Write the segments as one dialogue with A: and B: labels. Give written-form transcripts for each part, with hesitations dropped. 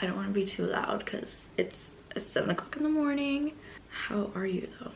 A: I don't want to be too loud because it's 7 o'clock in the morning. How are you though?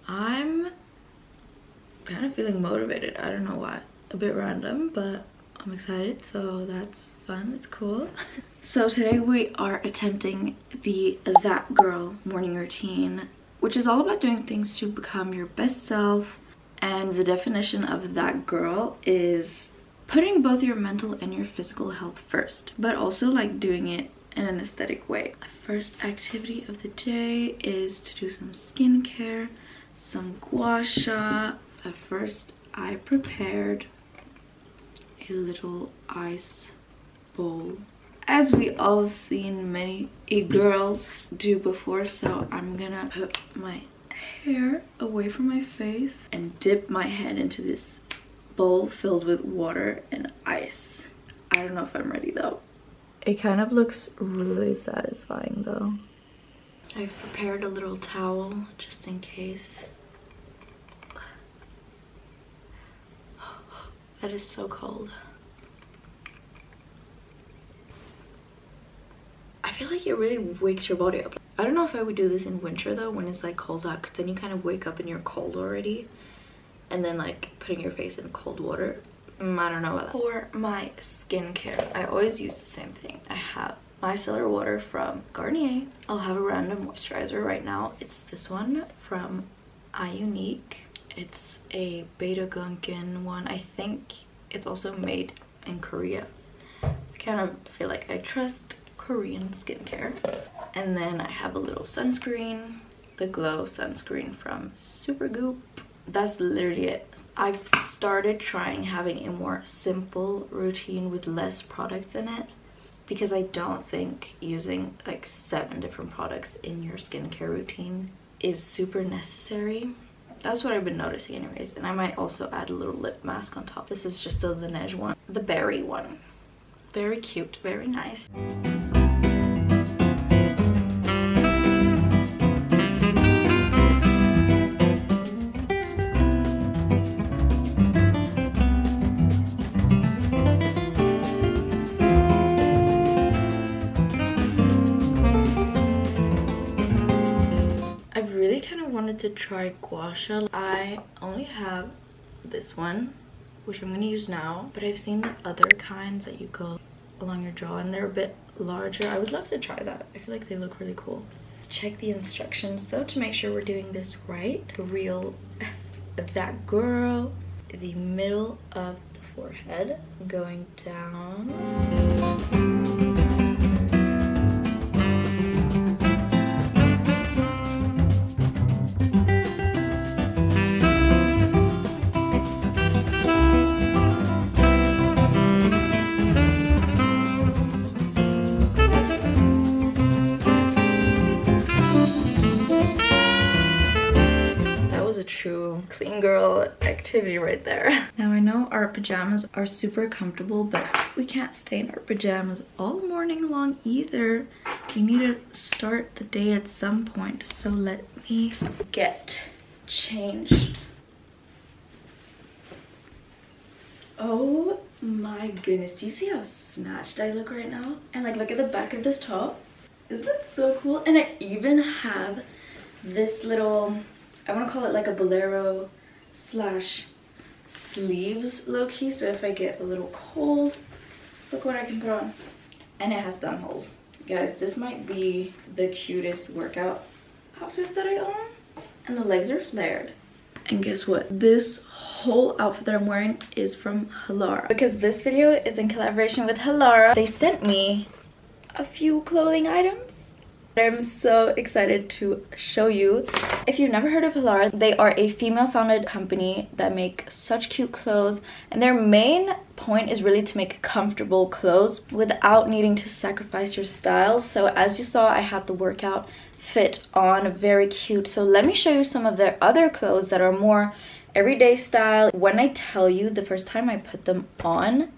A: I'm kind of feeling motivated. I don't know why. A bit random, but I'm excited, so that's fun. It's cool. So today we are attempting the That Girl morning routine, which is all about doing things to become your best self. And the definition of that girl is putting both your mental and your physical health first, but also like doing it in an aesthetic way. First activity of the day is to do some skincare, some guasha. At first I prepared a little ice bowl, as we all have seen many girls do before. So I'm gonna put my hair away from my face and dip my head into this bowl filled with water and ice. I don't know if I'm ready though. It kind of looks really satisfying though. I've prepared a little towel just in case. That is so cold. I feel like it really wakes your body up. I don't know if I would do this in winter though, when it's like cold out, because then you kind of wake up and you're cold already, and then like putting your face in cold water. I don't know about that. For my skincare, I always use the same thing. I have micellar water from Garnier. I'll have a random moisturizer right now. It's this one from Unique. It's a beta glucan one. I think it's also made in Korea. I kind of feel like I trust Korean skincare. And then I have a little sunscreen, the Glow sunscreen from Supergoop. That's literally it. I've started trying having a more simple routine with less products in it, because I don't think using like 7 different products in your skincare routine is super necessary. That's what I've been noticing anyways. And I might also add a little lip mask on top. This is just the Laneige one, the berry one. Very cute, very nice. To try guasha. I only have this one, which I'm going to use now, but I've seen the other kinds that you go along your jaw and they're a bit larger. I would love to try that. I feel like they look really cool. Check the instructions though to make sure we're doing this right. The real That Girl, the middle of the forehead, going down. True clean girl activity right there. Now I know our pajamas are super comfortable, but we can't stay in our pajamas all morning long either. We need to start the day at some point, so let me get changed. Oh my goodness, do you see how snatched I look right now? And like, look at the back of this top. Isn't it so cool? And I even have this little, I want to call it like a bolero slash sleeves low-key, so if I get a little cold, look what I can put on. And it has thumb holes. Guys, this might be the cutest workout outfit that I own. And the legs are flared. And guess what? This whole outfit that I'm wearing is from Halara, because this video is in collaboration with Halara. They sent me a few clothing items. I'm so excited to show you. If you've never heard of Halara, they are a female-founded company that make such cute clothes, and their main point is really to make comfortable clothes without needing to sacrifice your style. So as you saw, I have the workout fit on, very cute. So let me show you some of their other clothes that are more everyday style. When I tell you, the first time I put them on,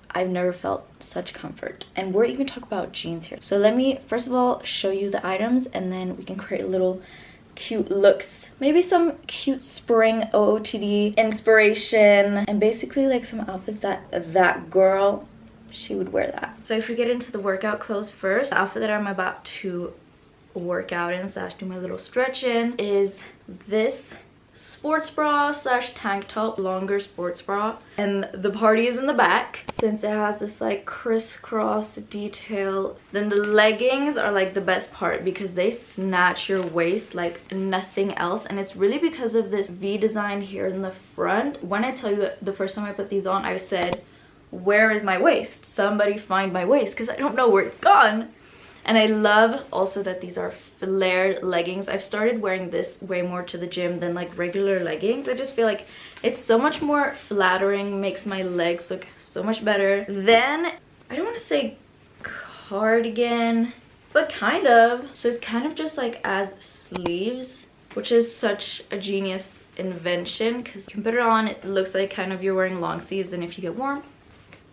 A: I've never felt such comfort. And we're even talking about jeans here. So let me first of all show you the items, and then we can create little cute looks. Maybe some cute spring OOTD inspiration, and basically like some outfits that girl she would wear that. So if we get into the workout clothes first, the outfit that I'm about to work out in slash do my little stretch in is this sports bra slash tank top, longer sports bra, and the party is in the back since it has this like crisscross detail. Then the leggings are like the best part because they snatch your waist like nothing else, and it's really because of this V design here in the front. When I tell you the first time I put these on, I said, where is my waist? Somebody find my waist, because I don't know where it's gone. And I love also that these are flared leggings. I've started wearing this way more to the gym than like regular leggings. I just feel like it's so much more flattering, makes my legs look so much better. Then, I don't want to say cardigan, but kind of. So it's kind of just like as sleeves, which is such a genius invention because you can put it on, it looks like kind of you're wearing long sleeves, and if you get warm,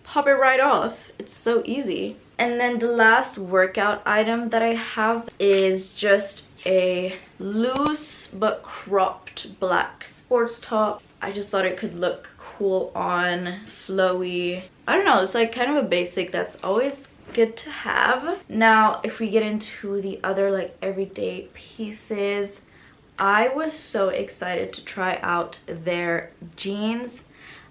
A: pop it right off. It's so easy. And then the last workout item that I have is just a loose but cropped black sports top. I just thought it could look cool on, flowy. I don't know, it's like kind of a basic that's always good to have. Now, if we get into the other like everyday pieces, I was so excited to try out their jeans.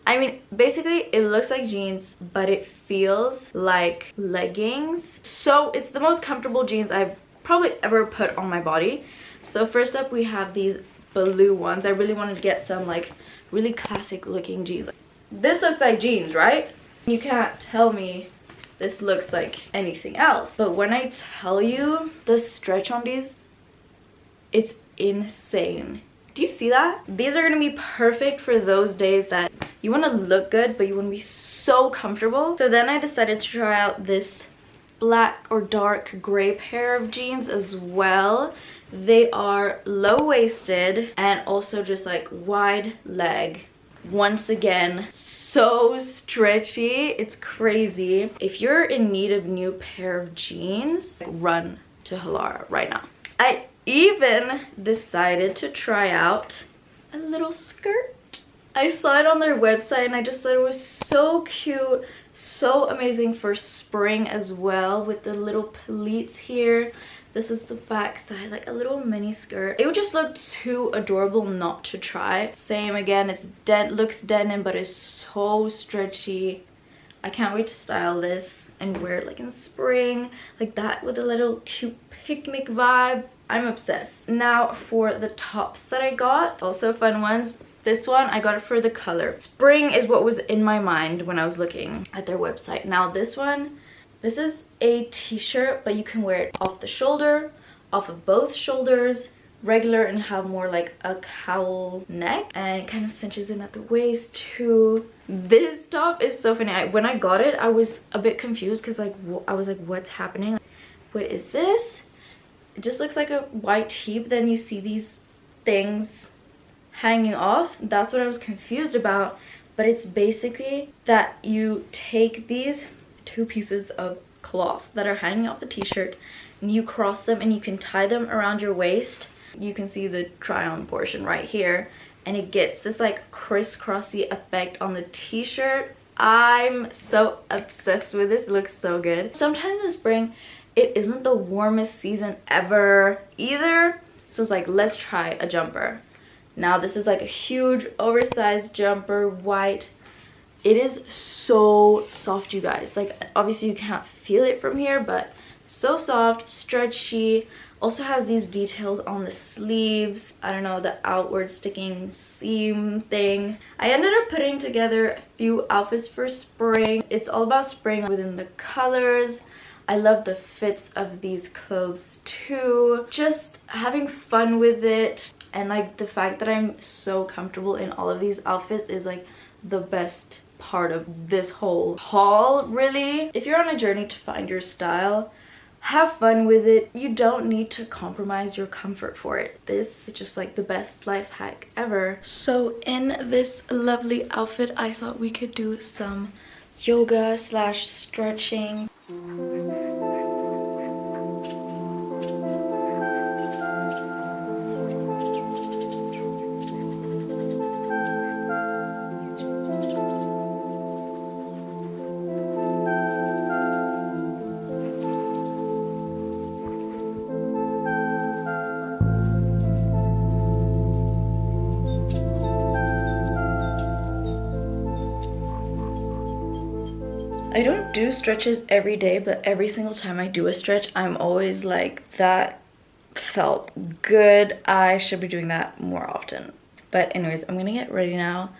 A: I mean, basically it looks like jeans, but it feels like leggings. So it's the most comfortable jeans I've probably ever put on my body. So first up we have these blue ones. I really wanted to get some like really classic looking jeans. This looks like jeans, right? You can't tell me this looks like anything else. But when I tell you the stretch on these, it's insane. Do you see that? These are gonna be perfect for those days that you want to look good but you want to be so comfortable. So then I decided to try out this black or dark gray pair of jeans as well. They are low-waisted and also just like wide leg. Once again, so stretchy, it's crazy. If you're in need of a new pair of jeans, run to Halara right now. I even decided to try out a little skirt. I saw it on their website and I just thought it was so cute, so amazing for spring as well, with the little pleats here. This is the back side, like a little mini skirt. It would just look too adorable not to try. Same again, it's looks denim but it's so stretchy. I can't wait to style this and wear it like in spring, like that, with a little cute picnic vibe. I'm obsessed. Now for the tops that I got, also fun ones. This one, I got it for the color. Spring is what was in my mind when I was looking at their website. Now this one, this is a t-shirt, but you can wear it off the shoulder, off of both shoulders, regular, and have more like a cowl neck. And it kind of cinches in at the waist too. This top is so funny. When I got it, I was a bit confused because like I was like, what's happening? What is this? It just looks like a white tee, but then you see these things hanging off. That's what I was confused about. But it's basically that you take these two pieces of cloth that are hanging off the t-shirt and you cross them and you can tie them around your waist. You can see the try on portion right here, and it gets this like crisscrossy effect on the t-shirt. I'm so obsessed with this. It looks so good. Sometimes in spring it isn't the warmest season ever either, so it's like, let's try a jumper. Now this is like a huge oversized jumper, white. It is so soft, you guys. Like obviously you can't feel it from here, but so soft, stretchy. Also has these details on the sleeves. I don't know, the outward sticking seam thing. I ended up putting together a few outfits for spring. It's all about spring within the colors. I love the fits of these clothes too. Just having fun with it. And like the fact that I'm so comfortable in all of these outfits is like the best part of this whole haul, really. If you're on a journey to find your style, have fun with it. You don't need to compromise your comfort for it. This is just like the best life hack ever. So in this lovely outfit, I thought we could do some yoga slash stretching. do stretches every day, but every single time I do a stretch, I'm always like, that felt good. I should be doing that more often. But anyways, I'm gonna get ready now.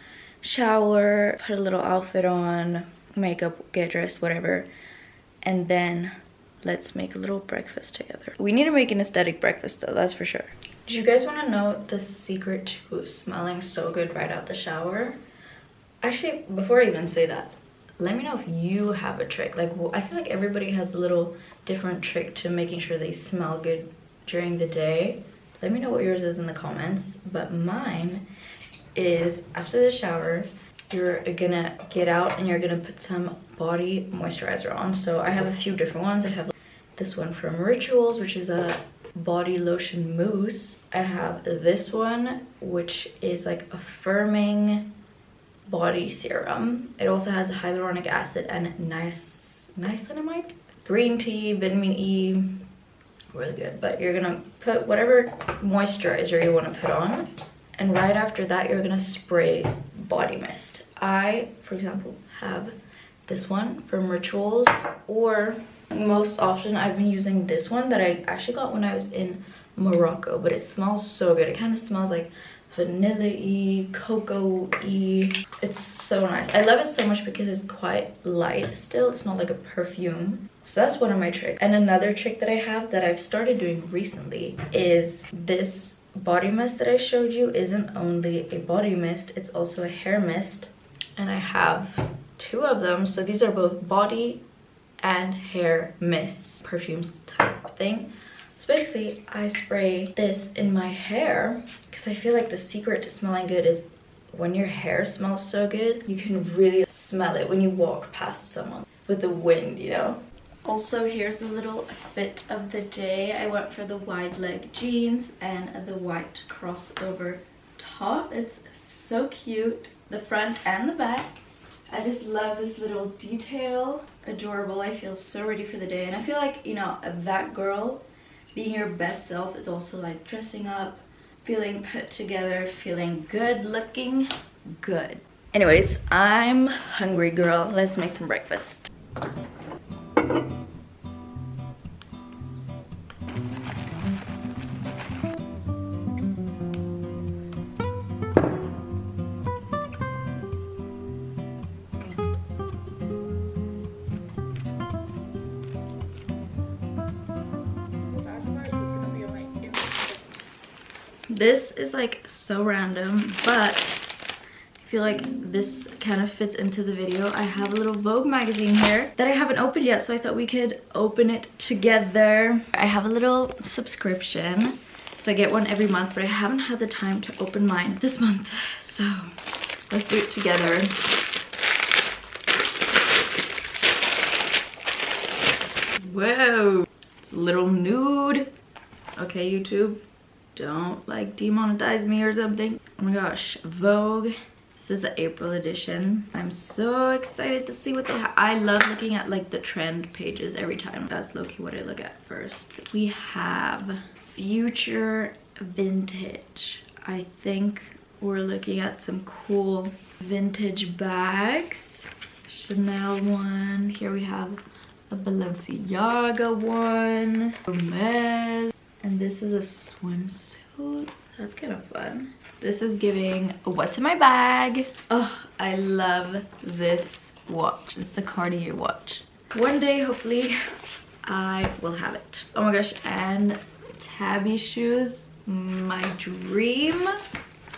A: Shower, put a little outfit on, makeup, get dressed, whatever. And then let's make a little breakfast together. We need to make an aesthetic breakfast though, that's for sure. Do you guys want to know the secret to smelling so good right out the shower? Actually, before I even say that, let me know if you have a trick. Like, well, I feel like everybody has a little different trick to making sure they smell good during the day. Let me know what yours is in the comments. But mine is, after the shower, you're gonna get out and you're gonna put some body moisturizer on. So I have a few different ones. I have this one from Rituals, which is a body lotion mousse. I have this one, which is like a firming body serum. It also has hyaluronic acid and niacinamide, green tea, vitamin E, really good. But you're gonna put whatever moisturizer you want to put on, and right after that you're gonna spray body mist. I, for example, have this one from Rituals, or most often I've been using this one that I actually got when I was in Morocco, but it smells so good. It kind of smells like vanilla-y, cocoa-y. It's so nice. I love it so much because it's quite light still. It's not like a perfume. So that's one of my tricks. And another trick that I have that I've started doing recently is this body mist that I showed you isn't only a body mist, it's also a hair mist. And I have two of them. So these are both body and hair mists, perfumes type thing. So basically, I spray this in my hair because I feel like the secret to smelling good is when your hair smells so good, you can really smell it when you walk past someone with the wind, you know? Also, here's a little fit of the day. I went for the wide leg jeans and the white crossover top. It's so cute, the front and the back. I just love this little detail. Adorable. I feel so ready for the day. And I feel like, you know, that girl, being your best self is also like dressing up, feeling put together, feeling good, looking good. Anyways, I'm hungry, girl. Let's make some breakfast. This is like so random, but I feel like this kind of fits into the video. I have a little Vogue magazine here that I haven't opened yet, so I thought we could open it together. I have a little subscription, so I get one every month, but I haven't had the time to open mine this month, so let's do it together. Whoa, it's a little nude. Okay, YouTube, don't like demonetize me or something. Oh my gosh, Vogue. This is the April edition. I'm so excited to see what they have. I love looking at like the trend pages every time. That's low-key what I look at first. We have future vintage. I think we're looking at some cool vintage bags. Chanel one. Here we have a Balenciaga one. Hermes. And this is a swimsuit. That's kind of fun. This is giving a what's in my bag. Oh, I love this watch. It's the Cartier watch. One day, hopefully, I will have it. Oh my gosh, and tabby shoes. My dream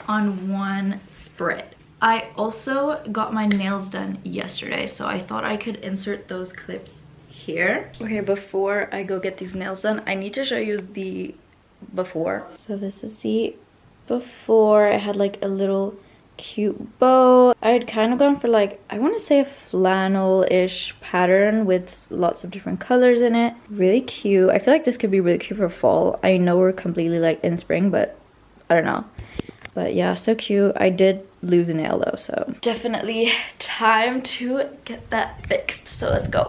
A: on one spread. I also got my nails done yesterday, so I thought I could insert those clips here. Okay, before I go get these nails done, I need to show you the before. So this is the before. I had like a little cute bow. I had kind of gone for like, I want to say a flannel-ish pattern with lots of different colors in it. Really cute. I feel like this could be really cute for fall. I know we're completely like in spring, but I don't know. But yeah, so cute. I did lose a nail though, so definitely time to get that fixed. So let's go.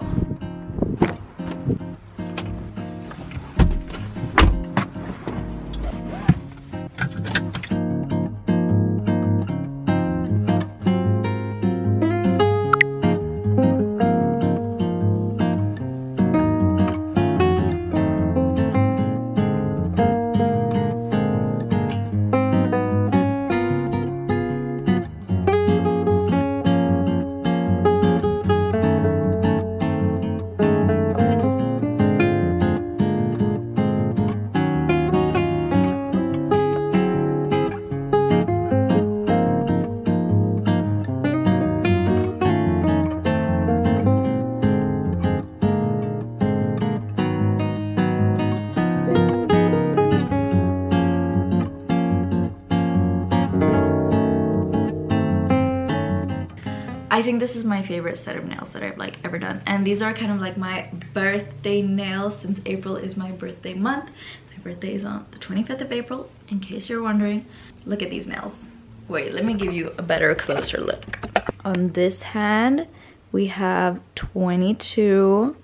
A: I think this is my favorite set of nails that I've like ever done, and these are kind of like my birthday nails since April is my birthday month. My birthday is on the 25th of April, in case you're wondering. Look at these nails. Wait, let me give you a better, closer look. On this hand, we have 22,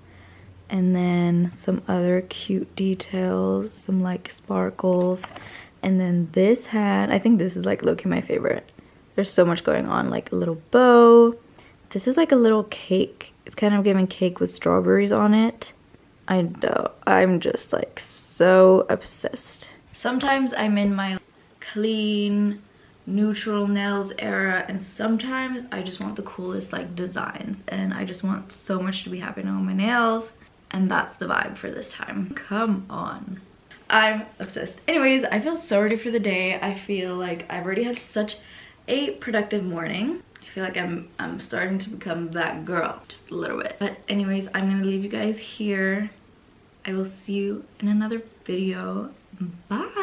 A: and then some other cute details, some like sparkles. And then this hand, I think this is like low-key my favorite. There's so much going on, like a little bow. This is like a little cake. It's kind of giving cake with strawberries on it. I know, I'm just like so obsessed. Sometimes I'm in my clean, neutral nails era, and sometimes I just want the coolest like designs, and I just want so much to be happening on my nails, and that's the vibe for this time. Come on. I'm obsessed. Anyways, I feel so ready for the day. I feel like I've already had such a productive morning. I feel like I'm starting to become that girl, just a little bit. But anyways, I'm gonna leave you guys here. I will see you in another video. Bye.